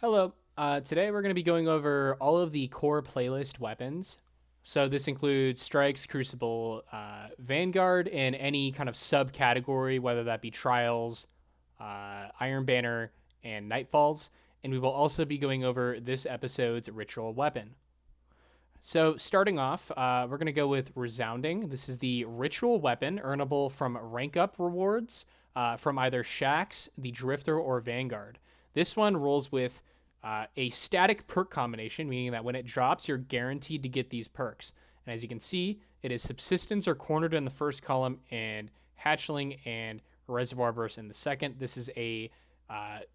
Hello. Today we're going to be going over all of the core playlist weapons. So this includes Strikes, Crucible, Vanguard, and any kind of subcategory, whether that be Trials, Iron Banner, and Nightfalls. And we will also be going over this episode's ritual weapon. So starting off, we're going to go with Resounding. This is the ritual weapon earnable from rank up rewards from either Shax, the Drifter, or Vanguard. This one rolls with a static perk combination, meaning that when it drops, you're guaranteed to get these perks. And as you can see, it is Subsistence or Cornered in the first column, and Hatchling and Reservoir Burst in the second. This is a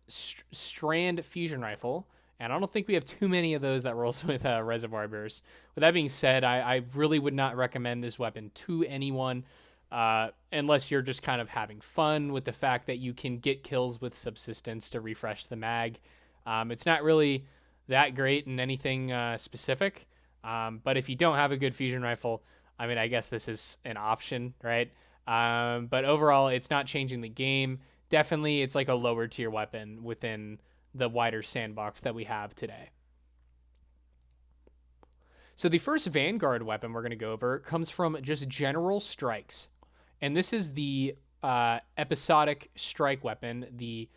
Strand Fusion Rifle, and I don't think we have too many of those that rolls with Reservoir Burst. With that being said, I really would not recommend this weapon to anyone unless you're just kind of having fun with the fact that you can get kills with Subsistence to refresh the mag. It's not really that great in anything specific, but if you don't have a good fusion rifle, I mean, I guess this is an option, right? But overall, it's not changing the game. Definitely, it's like a lower tier weapon within the wider sandbox that we have today. So the first Vanguard weapon we're going to go over comes from just general strikes. And this is the episodic strike weapon, the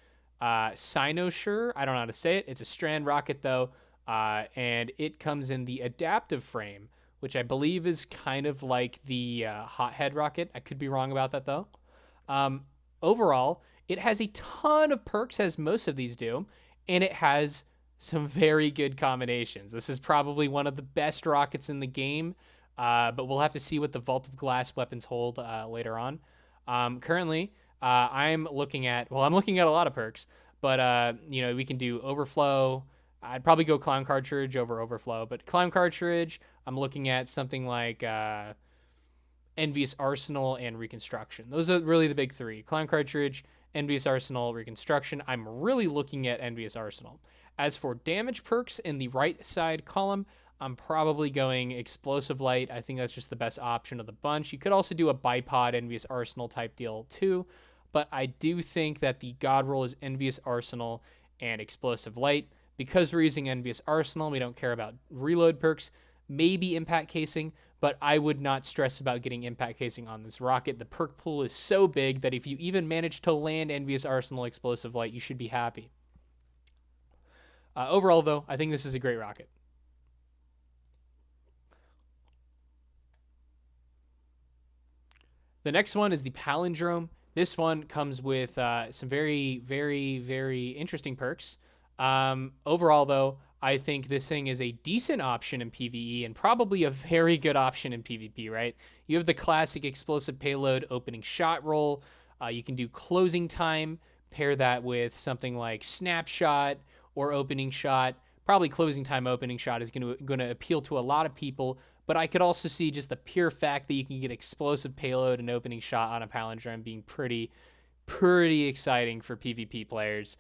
Cynosure. I don't know how to say it. It's a strand rocket, though, and it comes in the adaptive frame, which I believe is kind of like the hothead rocket. I could be wrong about that, though. Overall, it has a ton of perks, as most of these do, and it has some very good combinations. This is probably one of the best rockets in the game, but we'll have to see what the Vault of Glass weapons hold later on. Currently, I'm looking at a lot of perks, but we can do Overflow. I'd probably go Clown Cartridge over Overflow, but Clown Cartridge, I'm looking at something like Envious Arsenal and Reconstruction. Those are really the big three: Clown Cartridge, Envious Arsenal, Reconstruction. I'm really looking at Envious Arsenal. As for damage perks in the right side column, I'm probably going Explosive Light. I think that's just the best option of the bunch. You could also do a bipod Envious Arsenal type deal too, but I do think that the God roll is Envious Arsenal and Explosive Light. Because we're using Envious Arsenal, we don't care about reload perks, maybe Impact Casing, but I would not stress about getting Impact Casing on this rocket. The perk pool is so big that if you even manage to land Envious Arsenal Explosive Light, you should be happy. Overall, though, I think this is a great rocket. The next one is the Palindrome. This one comes with some very, very, very interesting perks. Overall, though, I think this thing is a decent option in PvE and probably a very good option in PvP, right? You have the classic explosive payload opening shot roll. You can do closing time, pair that with something like snapshot or opening shot. Probably closing time opening shot is going to appeal to a lot of people, but I could also see just the pure fact that you can get explosive payload and opening shot on a Palindrome being pretty exciting for PvP players.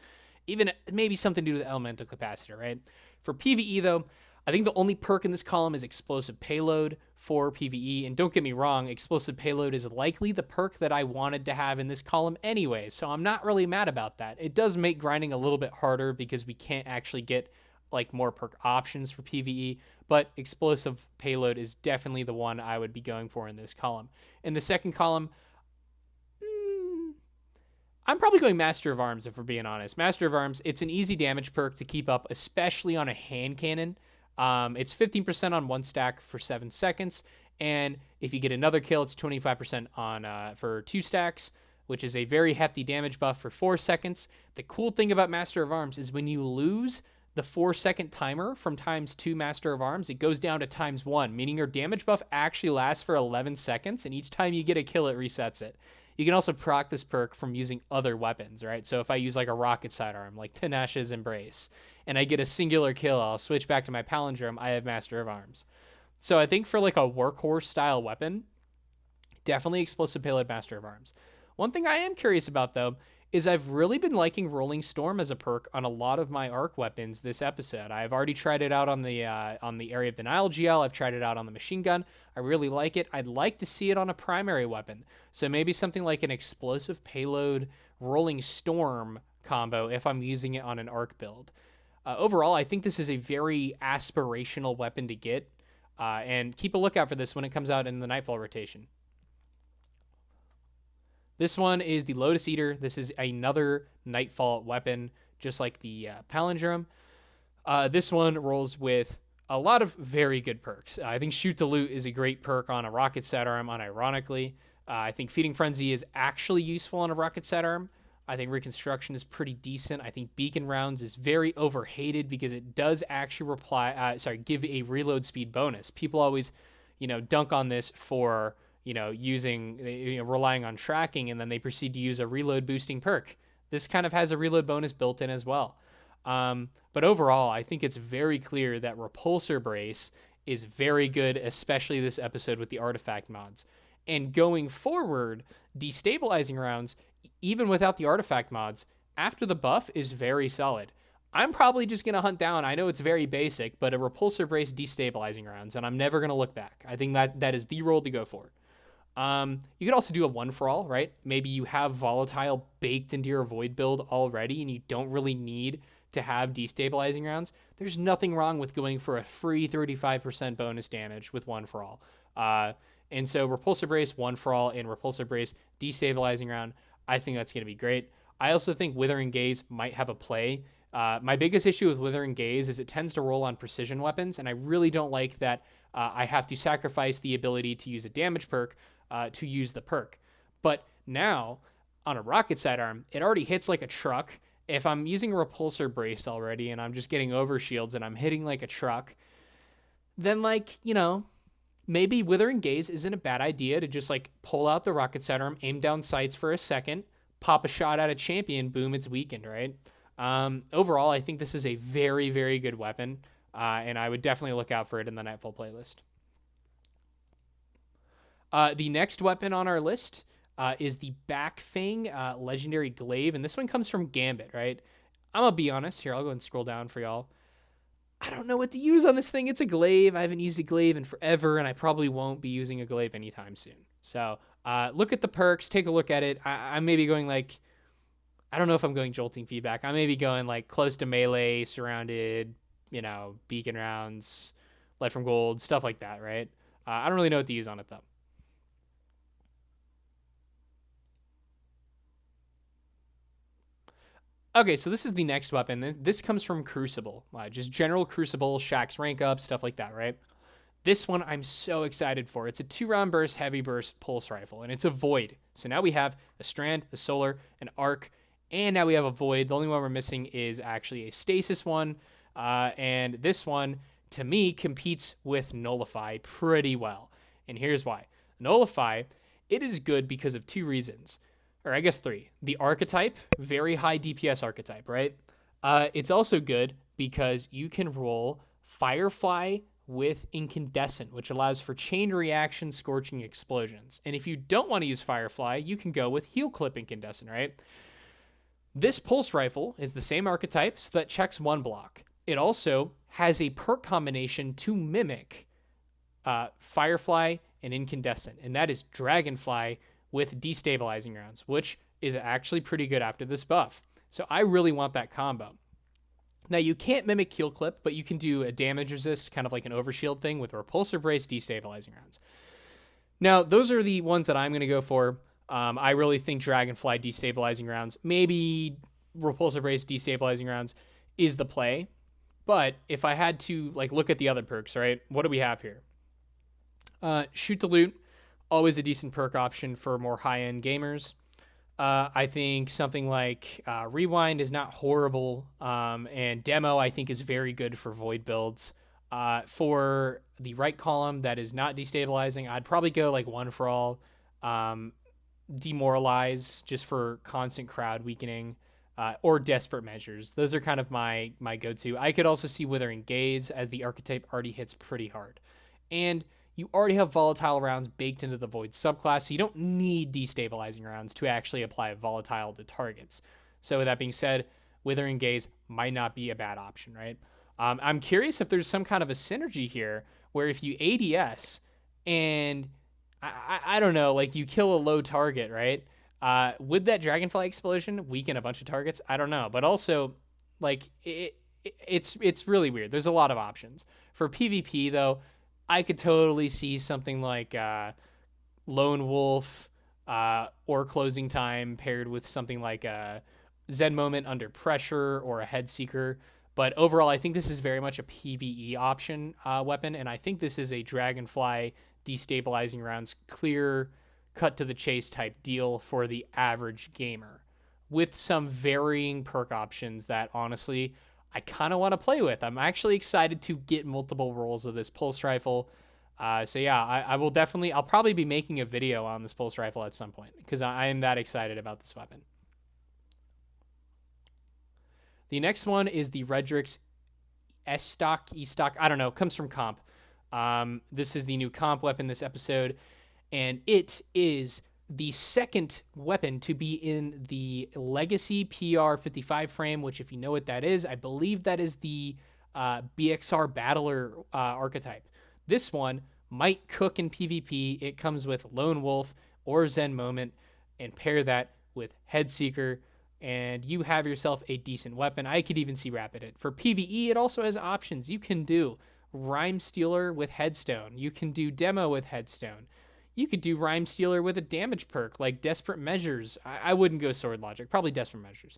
Even maybe something to do with elemental capacitor, right? For PvE, though, I think the only perk in this column is explosive payload for PvE. And don't get me wrong, explosive payload is likely the perk that I wanted to have in this column anyway, so I'm not really mad about that. It does make grinding a little bit harder because we can't actually get like more perk options for PvE, but explosive payload is definitely the one I would be going for in this column. In the second column, I'm probably going Master of Arms, if we're being honest. Master of Arms, it's an easy damage perk to keep up, especially on a hand cannon. It's 15% on one stack for 7 seconds, and if you get another kill, it's 25% on for 2 stacks, which is a very hefty damage buff for 4 seconds. The cool thing about Master of Arms is when you lose the 4-second timer from ×2 Master of Arms, it goes down to ×1, meaning your damage buff actually lasts for 11 seconds, and each time you get a kill, it resets it. You can also proc this perk from using other weapons, right? So if I use like a rocket sidearm, like Tinashe's Embrace, and I get a singular kill, I'll switch back to my Palindrome, I have Master of Arms. So I think for like a workhorse style weapon, definitely Explosive Payload Master of Arms. One thing I am curious about, though, is I've really been liking Rolling Storm as a perk on a lot of my arc weapons this episode. I've already tried it out on the Area of Denial GL. I've tried it out on the machine gun. I really like it. I'd like to see it on a primary weapon. So maybe something like an explosive payload Rolling Storm combo if I'm using it on an arc build. Overall, I think this is a very aspirational weapon to get, and keep a lookout for this when it comes out in the Nightfall rotation. This one is the Lotus-Eater. This is another Nightfall weapon, just like the Palindrome. This one rolls with a lot of very good perks. I think Shoot to Loot is a great perk on a Rocket Sidearm, unironically. I think Feeding Frenzy is actually useful on a Rocket Sidearm. I think Reconstruction is pretty decent. I think Beacon Rounds is very overhated because it does actually give a reload speed bonus. People always, dunk on this for, relying on tracking, and then they proceed to use a reload boosting perk. This kind of has a reload bonus built in as well. But overall, I think it's very clear that Repulsor Brace is very good, especially this episode with the artifact mods. And going forward, Destabilizing Rounds, even without the artifact mods, after the buff is very solid. I'm probably just going to hunt down, I know it's very basic, but a Repulsor Brace Destabilizing Rounds, and I'm never going to look back. I think that is the role to go for. You could also do a one for all, right? Maybe you have Volatile baked into your Void build already, and you don't really need to have Destabilizing Rounds. There's nothing wrong with going for a free 35% bonus damage with one for all. And so Repulsor Brace, one for all, and Repulsor Brace Destabilizing Round, I think that's going to be great. I also think Withering Gaze might have a play. My biggest issue with Withering Gaze is it tends to roll on precision weapons, and I really don't like that I have to sacrifice the ability to use a damage perk to use the perk. But now, on a Rocket Sidearm, it already hits like a truck. If I'm using a Repulsor Brace already and I'm just getting overshields and I'm hitting like a truck, then maybe Withering Gaze isn't a bad idea to just pull out the Rocket Sidearm, aim down sights for a second, pop a shot at a champion, boom, it's weakened, right? Overall, I think this is a very, very good weapon, and I would definitely look out for it in the Nightfall playlist. The next weapon on our list is the Backfang Legendary Glaive, and this one comes from Gambit, right? I'm going to be honest. Here, I'll go and scroll down for y'all. I don't know what to use on this thing. It's a glaive. I haven't used a glaive in forever, and I probably won't be using a glaive anytime soon. So look at the perks. Take a look at it. I'm maybe going I don't know if I'm going Jolting Feedback. I may be going close to melee, surrounded, beacon rounds, lead from gold, stuff like that, right? I don't really know what to use on it, though. Okay, so this is the next weapon. This comes from Crucible. Just general Crucible, Shaxx rank up, stuff like that, right? This one I'm so excited for. It's a 2-round burst, heavy burst pulse rifle, and it's a Void. So now we have a Strand, a Solar, an Arc, and now we have a Void. The only one we're missing is actually a Stasis one, and this one, to me, competes with Nullify pretty well. And here's why. Nullify, it is good because of two reasons. Or I guess three. The archetype, very high DPS archetype, right? It's also good because you can roll Firefly with Incandescent, which allows for chain reaction scorching explosions. And if you don't want to use Firefly, you can go with Heal Clip Incandescent, right? This pulse rifle is the same archetype, so that checks one block. It also has a perk combination to mimic Firefly and Incandescent, and that is Dragonfly with Destabilizing Rounds, which is actually pretty good after this buff. So I really want that combo. Now, you can't mimic Heal Clip, but you can do a damage resist, kind of like an overshield thing with Repulsor Brace, Destabilizing Rounds. Now, those are the ones that I'm going to go for. I really think Dragonfly, Destabilizing Rounds, maybe Repulsor Brace, Destabilizing Rounds is the play. But if I had to look at the other perks, right, what do we have here? Shoot to Loot, always a decent perk option for more high-end gamers. I think something like Rewind is not horrible, and Demo I think is very good for Void builds. For the right column that is not destabilizing, I'd probably go one for all, Demoralize just for constant crowd weakening, or Desperate Measures. Those are kind of my go-to. I could also see Withering Gaze as the archetype already hits pretty hard. And you already have Volatile rounds baked into the Void subclass, so you don't need Destabilizing Rounds to actually apply Volatile to targets. So with that being said, Withering Gaze might not be a bad option, right? I'm curious if there's some kind of a synergy here where if you ADS and I don't know, you kill a low target, right? Would that Dragonfly explosion weaken a bunch of targets? I don't know. But also, it's really weird. There's a lot of options. For PvP though, I could totally see something like Lone Wolf or Closing Time paired with something like a Zen Moment Under Pressure or a Head Seeker. But overall, I think this is very much a PvE option weapon, and I think this is a Dragonfly destabilizing rounds clear, cut to the chase type deal for the average gamer, with some varying perk options that honestly I kind of want to play with. I'm actually excited to get multiple rolls of this pulse rifle. So yeah, I will definitely, I'll probably be making a video on this pulse rifle at some point because I am that excited about this weapon. The next one is the Redrix Estoc. I don't know, comes from comp. This is the new comp weapon this episode, and it is the second weapon to be in the Legacy PR55 frame, which, if you know what that is, I believe that is the BXR Battler archetype. This one might cook in PvP. It comes with Lone Wolf or Zen Moment, and pair that with Head Seeker, and you have yourself a decent weapon. I could even see Rapid Hit. For PvE, it also has options. You can do Rhyme Stealer with Headstone. You can do Demo with Headstone. You could do Rhyme Stealer with a damage perk like Desperate Measures. I wouldn't go Sword Logic, probably Desperate Measures.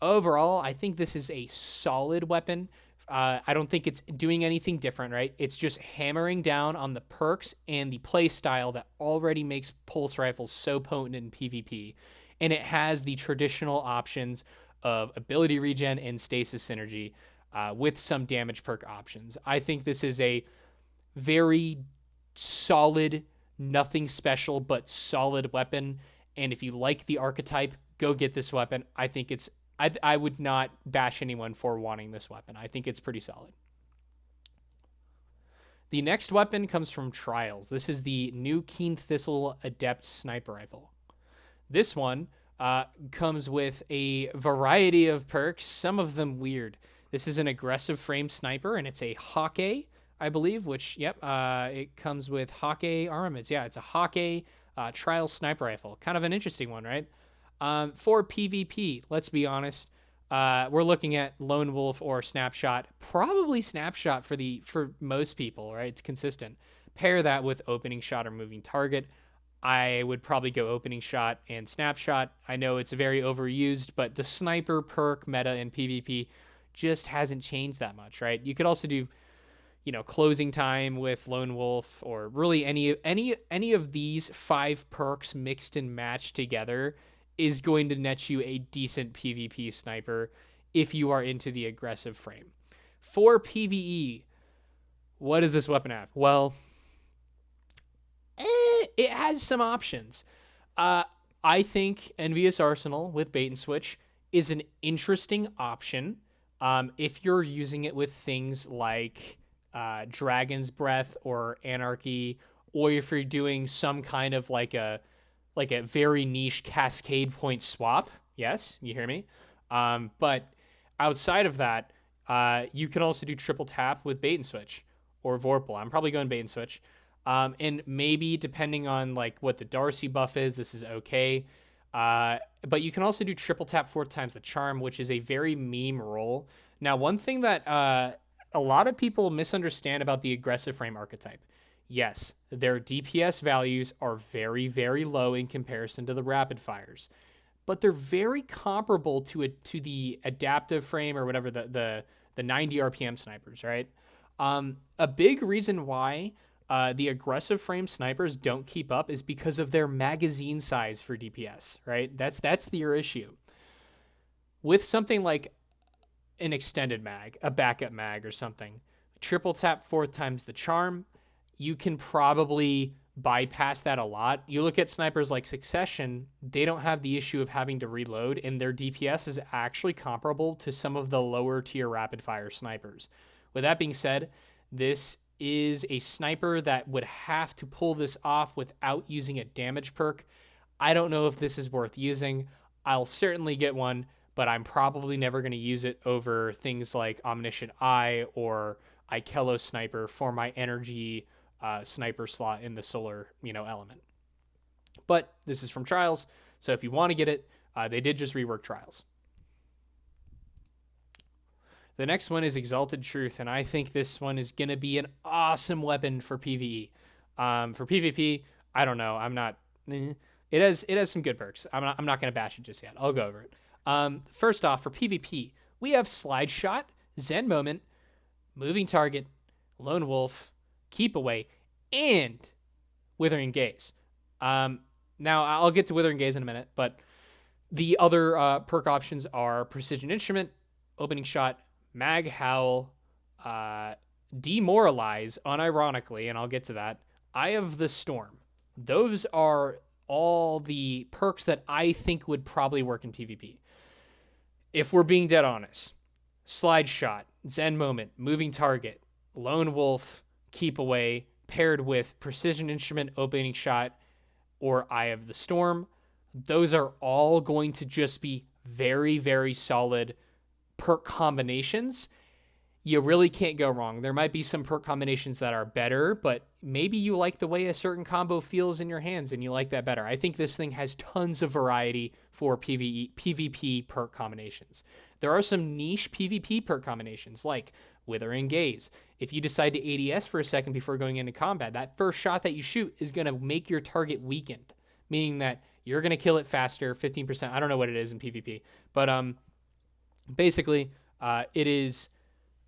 Overall, I think this is a solid weapon. I don't think it's doing anything different, right? It's just hammering down on the perks and the play style that already makes pulse rifles so potent in PvP. And it has the traditional options of ability regen and stasis synergy with some damage perk options. I think this is a very solid, nothing special, but solid weapon. And if you like the archetype, go get this weapon. I think it's, I would not bash anyone for wanting this weapon. I think it's pretty solid. The next weapon comes from Trials. This is the new Keen Thistle Adept Sniper Rifle. This one comes with a variety of perks, some of them weird. This is an aggressive frame sniper, and it's a Hawk-A, I believe, which, yep, it comes with Hawk-A armaments. Yeah, it's a Hawk-A trial sniper rifle. Kind of an interesting one, right? For PvP, let's be honest, we're looking at Lone Wolf or Snapshot. Probably Snapshot for most people, right? It's consistent. Pair that with Opening Shot or Moving Target. I would probably go Opening Shot and Snapshot. I know it's very overused, but the sniper perk meta in PvP just hasn't changed that much, right? You could also do, Closing Time with Lone Wolf, or really any of these 5 perks mixed and matched together is going to net you a decent PvP sniper if you are into the aggressive frame. For PvE, what does this weapon have? Well, it has some options. I think Envious Arsenal with Bait and Switch is an interesting option if you're using it with things like Dragon's Breath or Anarchy, or if you're doing some kind of like a very niche cascade point swap. Yes, you hear me? But outside of that, you can also do triple tap with Bait and Switch or Vorpal. I'm probably going Bait and Switch. And maybe depending on like what the Darcy buff is, this is okay. But you can also do triple tap 4 times the charm, which is a very meme roll. Now, one thing that a lot of people misunderstand about the aggressive frame archetype. Yes, their DPS values are very, very low in comparison to the rapid fires, but they're very comparable to the adaptive frame or whatever, the 90 RPM snipers, right? A big reason why the aggressive frame snipers don't keep up is because of their magazine size for DPS, right? That's their issue. With something like an extended mag, a backup mag or something, triple tap 4 times the charm, you can probably bypass that a lot. You look at snipers like Succession, they don't have the issue of having to reload, and their DPS is actually comparable to some of the lower tier rapid fire snipers. With that being said, this is a sniper that would have to pull this off without using a damage perk. I don't know if this is worth using. I'll certainly get one, but I'm probably never going to use it over things like Omniscient Eye or Ikello Sniper for my energy sniper slot in the solar, element. But this is from Trials, so if you want to get it, they did just rework Trials. The next one is Exalted Truth, and I think this one is going to be an awesome weapon for PvE. For PvP, I don't know. I'm not. It has some good perks. I'm not going to bash it just yet. I'll go over it. First off, for PvP, we have Slide Shot, Zen Moment, Moving Target, Lone Wolf, Keep Away, and Withering Gaze. Now, I'll get to Withering Gaze in a minute, but the other perk options are Precision Instrument, Opening Shot, Mag Howl, Demoralize, unironically, and I'll get to that, Eye of the Storm. Those are all the perks that I think would probably work in PvP. If we're being dead honest, Slide Shot, Zen Moment, Moving Target, Lone Wolf, Keep Away, paired with Precision Instrument, Opening Shot, or Eye of the Storm, those are all going to just be very, very solid perk combinations. You really can't go wrong. There might be some perk combinations that are better, but maybe you like the way a certain combo feels in your hands and you like that better. I think this thing has tons of variety for PvP perk combinations. There are some niche PvP perk combinations like Withering Gaze. If you decide to ADS for a second before going into combat, that first shot that you shoot is going to make your target weakened, meaning that you're going to kill it faster, 15%. I don't know what it is in PvP, but basically it is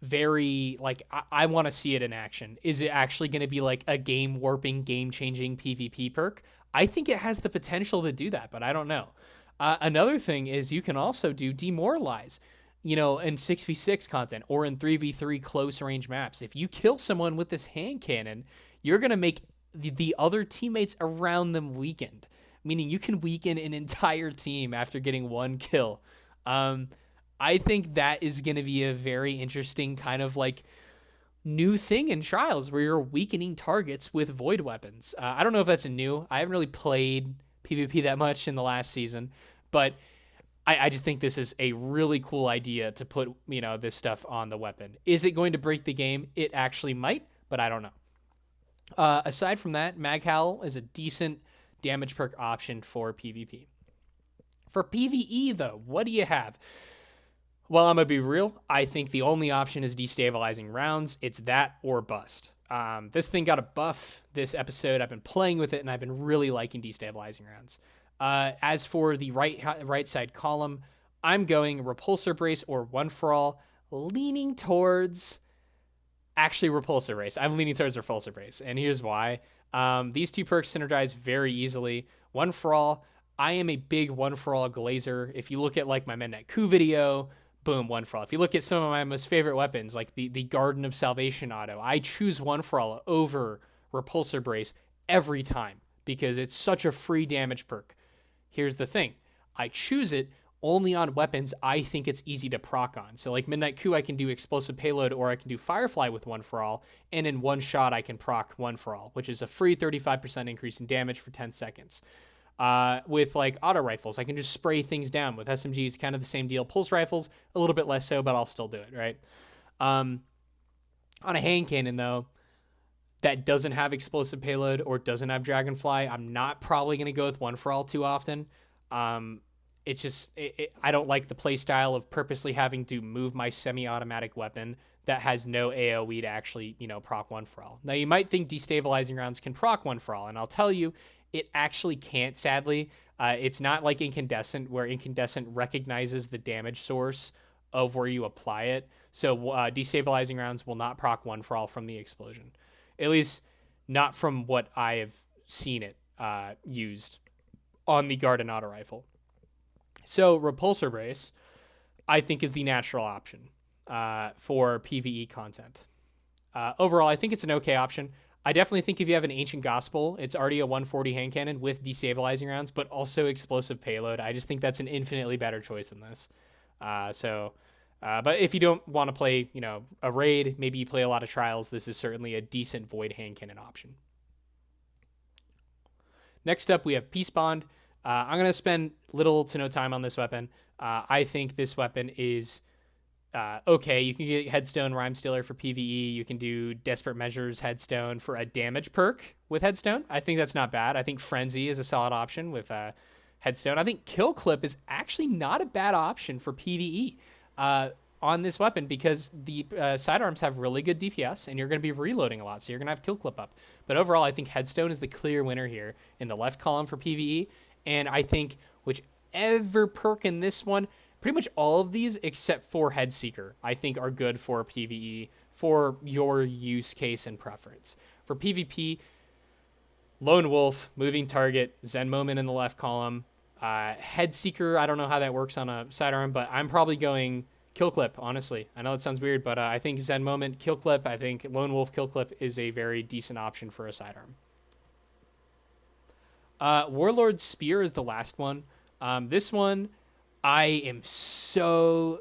very, like, I want to see it in action. Is it actually going to be like a game warping, game changing PvP perk? I think it has the potential to do that, but I don't know. Another thing is you can also do Demoralize, in 6v6 content or in 3v3 close range maps. If you kill someone with this hand cannon, you're going to make the other teammates around them weakened, meaning you can weaken an entire team after getting one kill. I think that is going to be a very interesting kind of like new thing in Trials where you're weakening targets with void weapons. I don't know if that's new. I haven't really played PvP that much in the last season, but I just think this is a really cool idea to put, this stuff on the weapon. Is it going to break the game? It actually might, but I don't know. Aside from that, Mag Howl is a decent damage perk option for PvP. For PvE, though, what do you have? Well, I'm going to be real. I think the only option is Destabilizing Rounds. It's that or bust. This thing got a buff this episode. I've been playing with it, and I've been really liking Destabilizing Rounds. As for the right side column, I'm going Repulsor Brace or One for All, leaning towards actually Repulsor Brace. I'm leaning towards Repulsor Brace, and here's why. These two perks synergize very easily. One for All, I am a big One for All glazer. If you look at like my Midnight Coup video, boom, One for All. If you look at some of my most favorite weapons, like the Garden of Salvation auto, I choose One for All over Repulsor Brace every time because it's such a free damage perk. Here's the thing. I choose it only on weapons I think it's easy to proc on. So like Midnight Coup, I can do Explosive Payload or I can do Firefly with One for All, and in one shot I can proc One for All, which is a free 35% increase in damage for 10 seconds. With like auto rifles, I can just spray things down. With SMGs, kind of the same deal. Pulse rifles, a little bit less so, but I'll still do it, right? On a hand cannon, though, that doesn't have explosive payload or doesn't have Dragonfly, I'm not probably going to go with One for All too often. It's just, I don't like the play style of purposely having to move my semi-automatic weapon that has no AoE to actually, proc One for All. Now, you might think Destabilizing Rounds can proc One for All, and I'll tell you, it actually can't, sadly. It's not like Incandescent, where Incandescent recognizes the damage source of where you apply it. So Destabilizing Rounds will not proc One for All from the explosion. At least not from what I have seen it used on the Garden Auto Rifle. So Repulsor Brace, I think, is the natural option for PvE content. Overall, I think it's an okay option. I definitely think if you have an Ancient Gospel, it's already a 140 hand cannon with Destabilizing Rounds, but also explosive payload. I just think that's an infinitely better choice than this. But if you don't want to play, a raid, maybe you play a lot of Trials, this is certainly a decent void hand cannon option. Next up, we have Peacebond. I'm going to spend little to no time on this weapon. I think this weapon is okay. You can get Headstone Rhyme Stealer for PvE. You can do Desperate Measures Headstone for a damage perk with Headstone. I think that's not bad. I think Frenzy is a solid option with Headstone. I think Kill Clip is actually not a bad option for PvE. On on this weapon because the sidearms have really good DPS and you're going to be reloading a lot, so you're going to have kill clip up. But overall, I think Headstone is the clear winner here in the left column for PvE, and I think whichever perk in this one, pretty much all of these except for Headseeker, I think are good for PvE for your use case and preference. For PvP, Lone Wolf, moving target, Zen Moment in the left column. Headseeker, I don't know how that works on a sidearm, but I'm probably going kill clip, honestly. I know it sounds weird, but I think Zen Moment, kill clip. I think Lone Wolf, kill clip is a very decent option for a sidearm. Warlord Spear is the last one. This one, I am so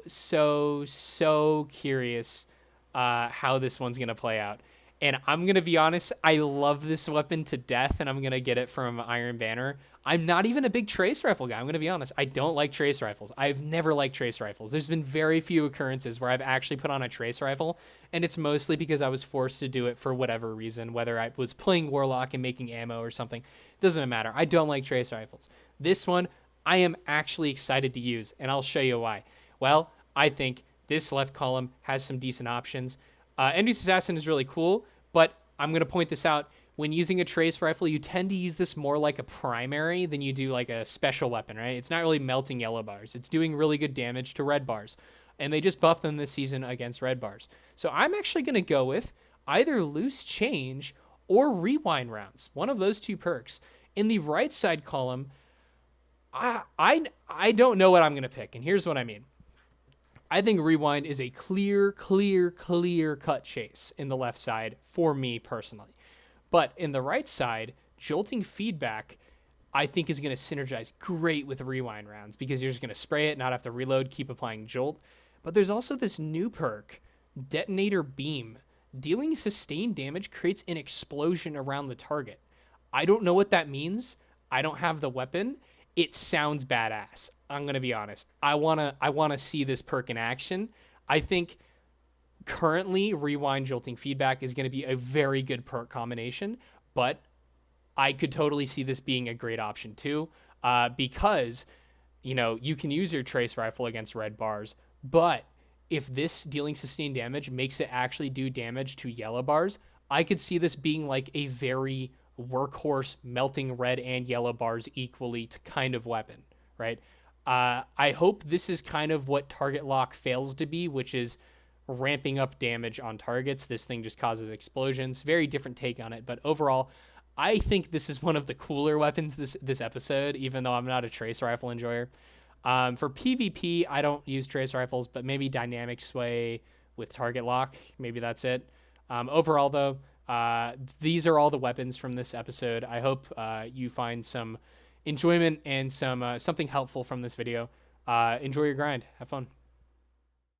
curious how this one's going to play out. And I'm going to be honest, I love this weapon to death, and I'm going to get it from Iron Banner. I'm not even a big trace rifle guy. I'm going to be honest. I don't like trace rifles. I've never liked trace rifles. There's been very few occurrences where I've actually put on a trace rifle, and it's mostly because I was forced to do it for whatever reason, whether I was playing Warlock and making ammo or something. It doesn't matter. I don't like trace rifles. This one, I am actually excited to use, and I'll show you why. Well, I think this left column has some decent options. Envious Assassin is really cool, but I'm going to point this out. When using a trace rifle, you tend to use this more like a primary than you do like a special weapon, right? It's not really melting yellow bars. It's doing really good damage to red bars. And they just buffed them this season against red bars. So I'm actually going to go with either Loose Change or Rewind Rounds. One of those two perks. In the right side column, I don't know what I'm going to pick. And here's what I mean. I think Rewind is a clear cut chase in the left side for me personally. But in the right side, Jolting Feedback, I think is going to synergize great with Rewind Rounds because you're just going to spray it, not have to reload, keep applying Jolt. But there's also this new perk, Detonator Beam. Dealing sustained damage creates an explosion around the target. I don't know what that means. I don't have the weapon. It sounds badass. I'm going to be honest. I want to see this perk in action. I think currently Rewind Jolting Feedback is going to be a very good perk combination, but I could totally see this being a great option too, because, you know, you can use your trace rifle against red bars, but if this dealing sustained damage makes it actually do damage to yellow bars, I could see this being like a very workhorse melting red and yellow bars equally to kind of weapon, right? I hope this is kind of what target lock fails to be, which is ramping up damage on targets. This thing just causes explosions. Very different take on it, but overall, I think this is one of the cooler weapons this episode, even though I'm not a trace rifle enjoyer. For PvP, I don't use trace rifles, but maybe dynamic sway with target lock. Maybe that's it. Overall, though, these are all the weapons from this episode. I hope you find some enjoyment and something helpful from this video. Enjoy your grind. Have fun.